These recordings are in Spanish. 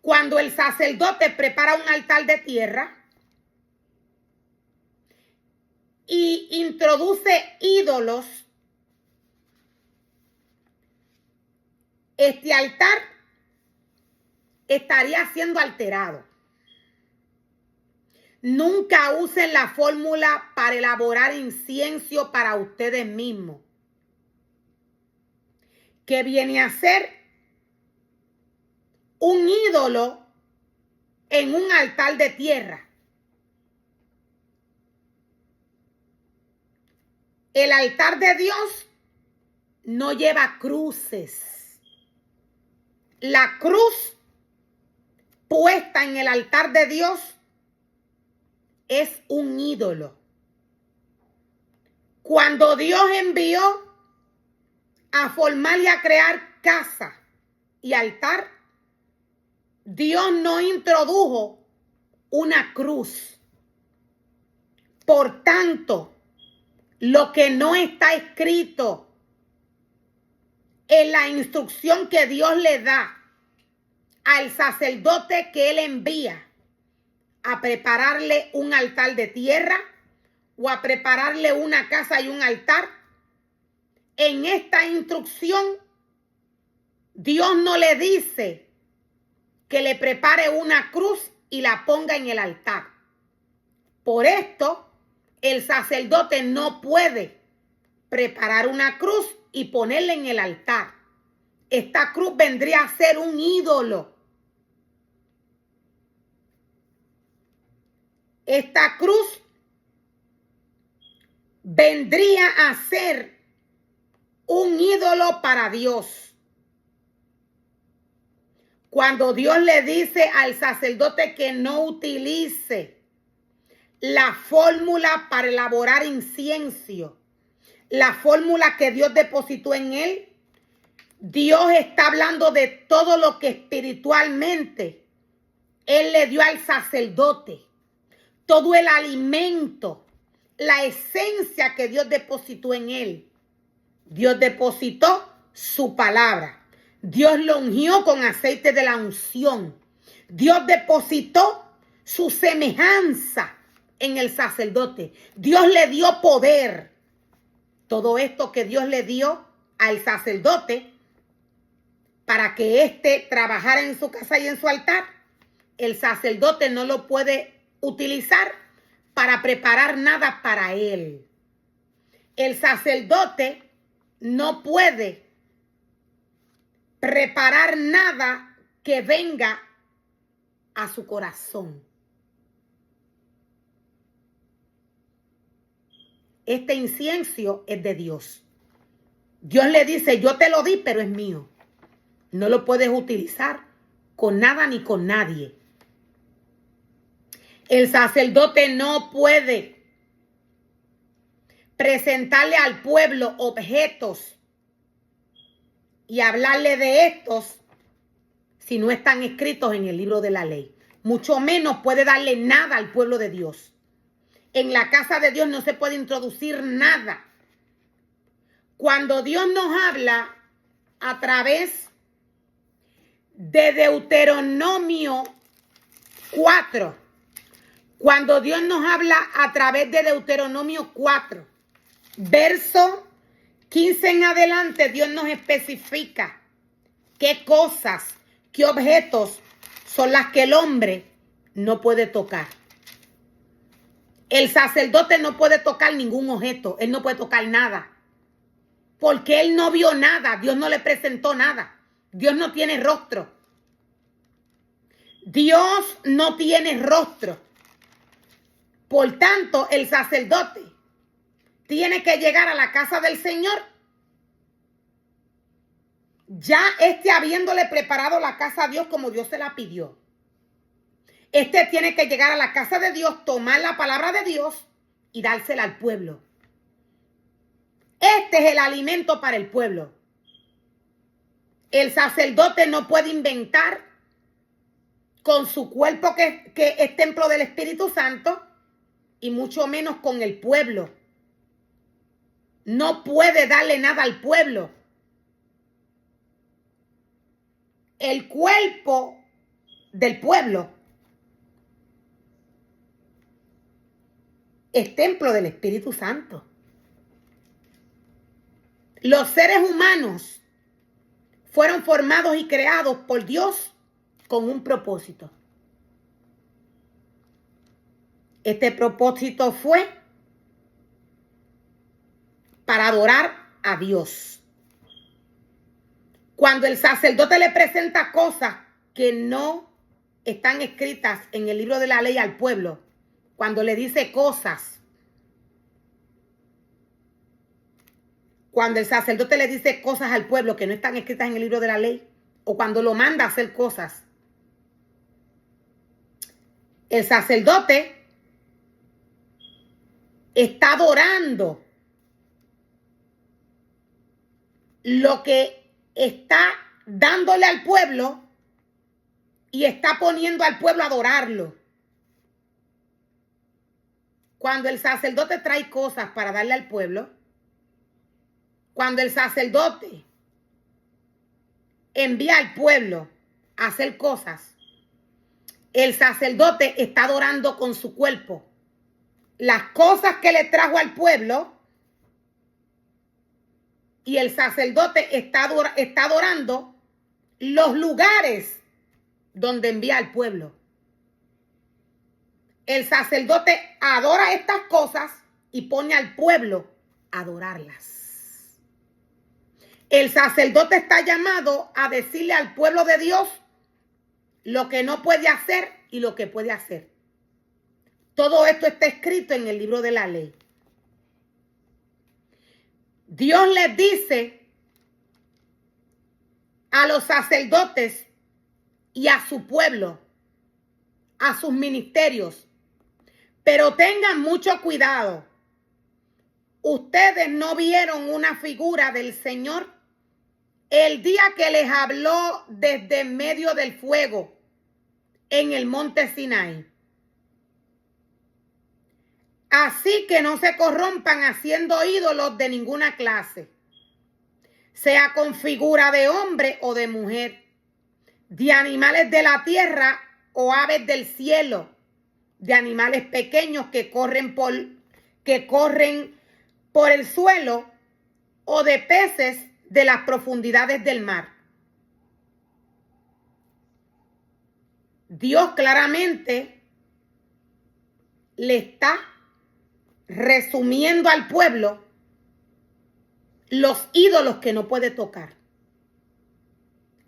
Cuando el sacerdote prepara un altar de tierra y introduce ídolos, este altar estaría siendo alterado. Nunca usen la fórmula para elaborar incienso para ustedes mismos, que viene a ser un ídolo en un altar de tierra. El altar de Dios no lleva cruces. La cruz puesta en el altar de Dios es un ídolo. Cuando Dios envió a formar y a crear casa y altar, Dios no introdujo una cruz. Por tanto, lo que no está escrito en la instrucción que Dios le da al sacerdote que él envía a prepararle un altar de tierra o a prepararle una casa y un altar, en esta instrucción Dios no le dice que le prepare una cruz y la ponga en el altar. Por esto, el sacerdote no puede preparar una cruz y ponerla en el altar. Esta cruz vendría a ser un ídolo. Esta cruz vendría a ser un ídolo para Dios. Cuando Dios le dice al sacerdote que no utilice la fórmula para elaborar incienso, la fórmula que Dios depositó en él, Dios está hablando de todo lo que espiritualmente Él le dio al sacerdote. Todo el alimento, la esencia que Dios depositó en él. Dios depositó su palabra. Dios lo ungió con aceite de la unción. Dios depositó su semejanza en el sacerdote. Dios le dio poder. Todo esto que Dios le dio al sacerdote para que éste trabajara en su casa y en su altar, el sacerdote no lo puede utilizar para preparar nada para él. El sacerdote no puede preparar nada que venga a su corazón. Este incienso es de Dios. Dios le dice, yo te lo di, pero es mío. No lo puedes utilizar con nada ni con nadie. El sacerdote no puede presentarle al pueblo objetos y hablarle de estos si no están escritos en el libro de la ley. Mucho menos puede darle nada al pueblo de Dios. En la casa de Dios no se puede introducir nada. Cuando Dios nos habla a través de Deuteronomio 4, cuando Dios nos habla a través de Deuteronomio 4, verso 15 en adelante, Dios nos especifica qué cosas, qué objetos son las que el hombre no puede tocar. El sacerdote no puede tocar ningún objeto, él no puede tocar nada, porque él no vio nada, Dios no le presentó nada, Dios no tiene rostro. Dios no tiene rostro. Por tanto, el sacerdote tiene que llegar a la casa del Señor, ya habiéndole preparado la casa a Dios como Dios se la pidió. Tiene que llegar a la casa de Dios, tomar la palabra de Dios y dársela al pueblo. Este es el alimento para el pueblo. El sacerdote no puede inventar con su cuerpo que es templo del Espíritu Santo y mucho menos con el pueblo. No puede darle nada al pueblo. El cuerpo del pueblo es templo del Espíritu Santo. Los seres humanos fueron formados y creados por Dios con un propósito. Este propósito fue para adorar a Dios. Cuando el sacerdote le presenta cosas que no están escritas en el libro de la ley al pueblo, cuando le dice cosas, cuando el sacerdote le dice cosas al pueblo que no están escritas en el libro de la ley, o cuando lo manda a hacer cosas, el sacerdote está adorando lo que está dándole al pueblo y está poniendo al pueblo a adorarlo. Cuando el sacerdote trae cosas para darle al pueblo, cuando el sacerdote envía al pueblo a hacer cosas, el sacerdote está adorando con su cuerpo las cosas que le trajo al pueblo, y el sacerdote está adorando los lugares donde envía al pueblo. El sacerdote adora estas cosas y pone al pueblo a adorarlas. El sacerdote está llamado a decirle al pueblo de Dios lo que no puede hacer y lo que puede hacer. Todo esto está escrito en el libro de la ley. Dios les dice a los sacerdotes y a su pueblo, a sus ministerios, pero tengan mucho cuidado. Ustedes no vieron una figura del Señor el día que les habló desde en medio del fuego en el monte Sinaí. Así que no se corrompan haciendo ídolos de ninguna clase, sea con figura de hombre o de mujer, de animales de la tierra o aves del cielo, de animales pequeños que corren por el suelo, o de peces de las profundidades del mar. Dios claramente le está resumiendo al pueblo los ídolos que no puede tocar.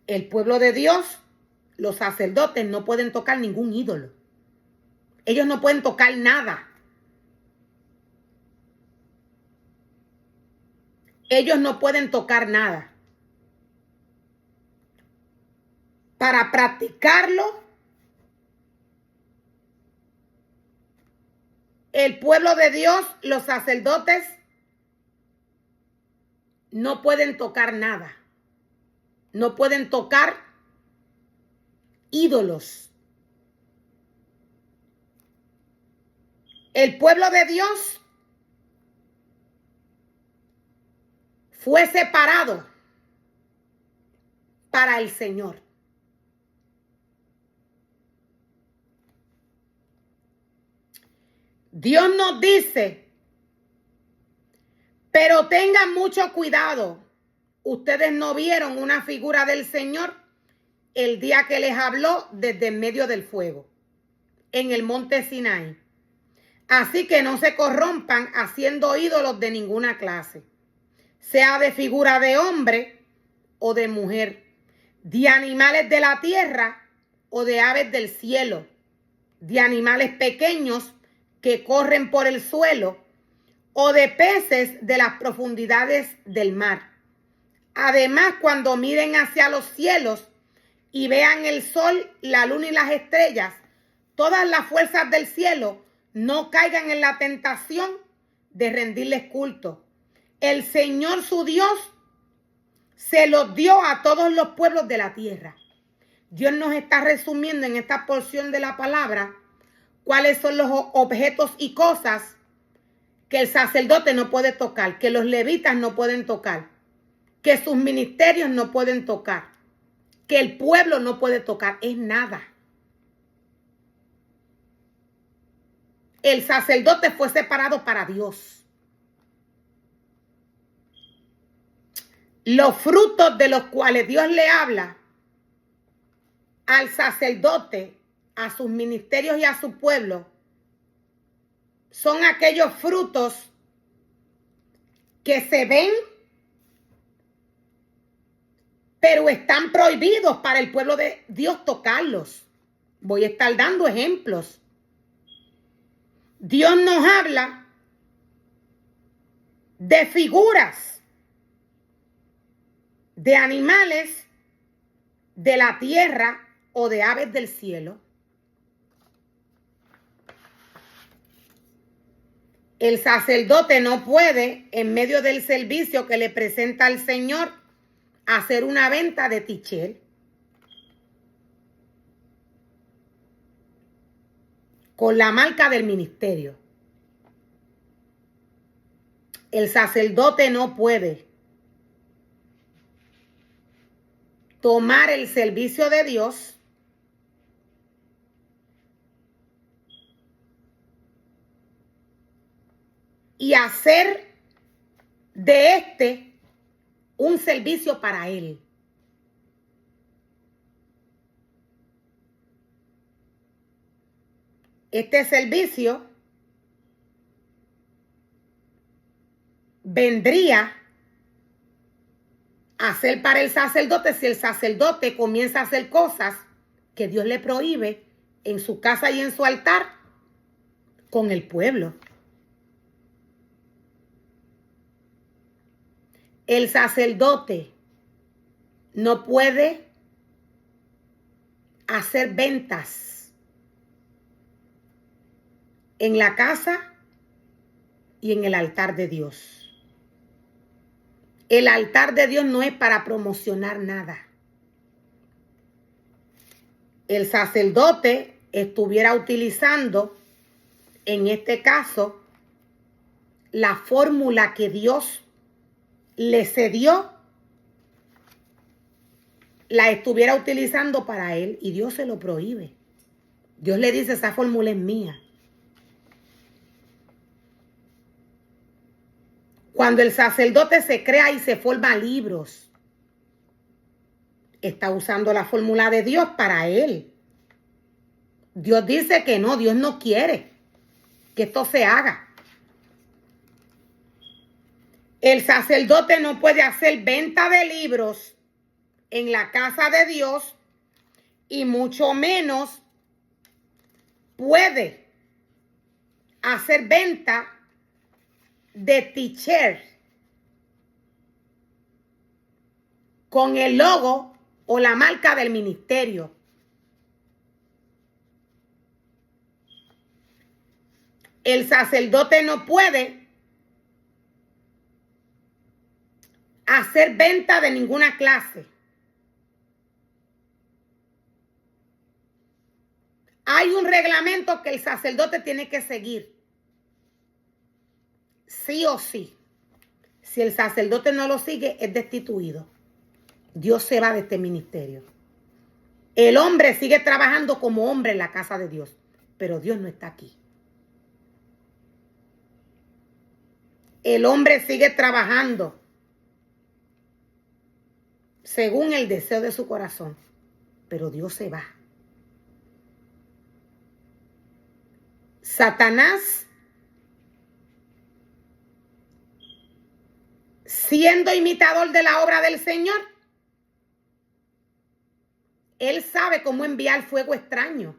El pueblo de Dios, los sacerdotes, no pueden tocar ningún ídolo. Ellos no pueden tocar nada. Ellos no pueden tocar nada. Para practicarlo, el pueblo de Dios, los sacerdotes, no pueden tocar nada. No pueden tocar ídolos. El pueblo de Dios fue separado para el Señor. Dios nos dice, pero tengan mucho cuidado. Ustedes no vieron una figura del Señor el día que les habló desde en medio del fuego, en el monte Sinaí. Así que no se corrompan haciendo ídolos de ninguna clase, sea de figura de hombre o de mujer, de animales de la tierra o de aves del cielo, de animales pequeños que corren por el suelo, o de peces de las profundidades del mar. Además, cuando miren hacia los cielos y vean el sol, la luna y las estrellas, todas las fuerzas del cielo, no caigan en la tentación de rendirles culto. El Señor su Dios se los dio a todos los pueblos de la tierra. Dios nos está resumiendo en esta porción de la palabra cuáles son los objetos y cosas que el sacerdote no puede tocar, que los levitas no pueden tocar, que sus ministerios no pueden tocar, que el pueblo no puede tocar. Es nada. el sacerdote fue separado para Dios. Los frutos de los cuales Dios le habla al sacerdote, a sus ministerios y a su pueblo, son aquellos frutos que se ven, pero están prohibidos para el pueblo de Dios tocarlos. Voy a estar dando ejemplos. Dios nos habla de figuras, de animales de la tierra o de aves del cielo. El sacerdote no puede, en medio del servicio que le presenta al Señor, hacer una venta de tichel. Con la marca del ministerio. El sacerdote no puede tomar el servicio de Dios y hacer de este un servicio para él. Este servicio vendría a ser para el sacerdote si el sacerdote comienza a hacer cosas que Dios le prohíbe en su casa y en su altar con el pueblo. El sacerdote no puede hacer ventas en la casa y en el altar de Dios. El altar de Dios no es para promocionar nada. El sacerdote estuviera utilizando, en este caso, la fórmula que Dios le cedió, la estuviera utilizando para él y Dios se lo prohíbe. Dios le dice, esa fórmula es mía. Cuando el sacerdote se crea y se forma libros, está usando la fórmula de Dios para él. Dios dice que no, Dios no quiere que esto se haga. El sacerdote no puede hacer venta de libros en la casa de Dios y mucho menos puede hacer venta de t-shirt con el logo o la marca del ministerio. El sacerdote no puede hacer venta de ninguna clase. Hay un reglamento que el sacerdote tiene que seguir. Sí o sí. Si el sacerdote no lo sigue, es destituido. Dios se va de este ministerio. El hombre sigue trabajando como hombre en la casa de Dios, pero Dios no está aquí. El hombre sigue trabajando según el deseo de su corazón, pero Dios se va. Satanás, siendo imitador de la obra del Señor, él sabe cómo enviar fuego extraño